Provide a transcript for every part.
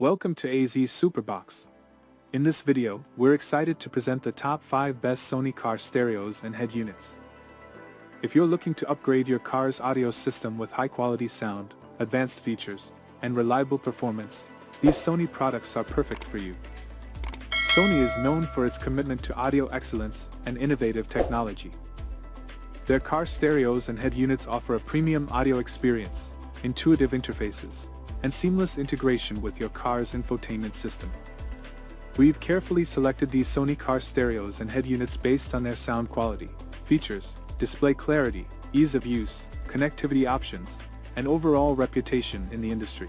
Welcome to AZ Superbox. In this video, we're excited to present the top 5 best Sony car stereos and head units. If you're looking to upgrade your car's audio system with high-quality sound, advanced features, and reliable performance, these Sony products are perfect for you. Sony is known for its commitment to audio excellence and innovative technology. Their car stereos and head units offer a premium audio experience, intuitive interfaces, and seamless integration with your car's infotainment system. We've carefully selected these Sony car stereos and head units based on their sound quality, features, display clarity, ease of use, connectivity options, and overall reputation in the industry.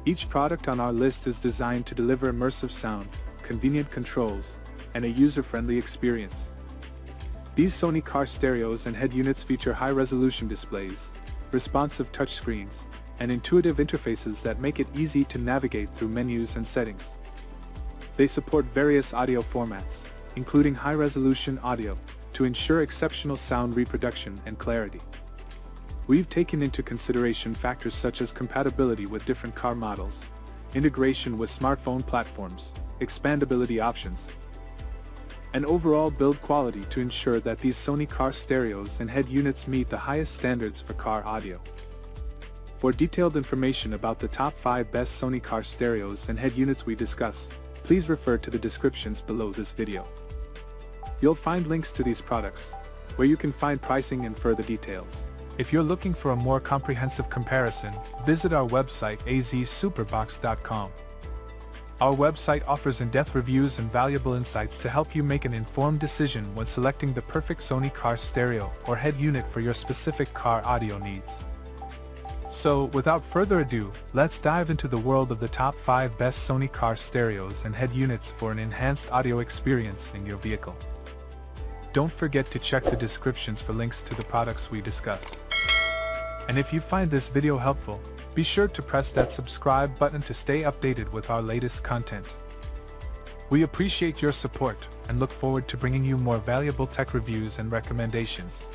Each product on our list is designed to deliver immersive sound, convenient controls, and a user-friendly experience. These Sony car stereos and head units feature high-resolution displays, responsive touchscreens, and intuitive interfaces that make it easy to navigate through menus and settings. They support various audio formats, including high-resolution audio, to ensure exceptional sound reproduction and clarity. We've taken into consideration factors such as compatibility with different car models, integration with smartphone platforms, expandability options, and overall build quality to ensure that these Sony car stereos and head units meet the highest standards for car audio. For detailed information about the top 5 best Sony car stereos and head units we discuss, please refer to the descriptions below this video. You'll find links to these products, where you can find pricing and further details. If you're looking for a more comprehensive comparison, visit our website azsuperbox.com. Our website offers in-depth reviews and valuable insights to help you make an informed decision when selecting the perfect Sony car stereo or head unit for your specific car audio needs. So, without further ado, let's dive into the world of the top 5 best Sony car stereos and head units for an enhanced audio experience in your vehicle. Don't forget to check the descriptions for links to the products we discuss. And if you find this video helpful, be sure to press that subscribe button to stay updated with our latest content. We appreciate your support and look forward to bringing you more valuable tech reviews and recommendations.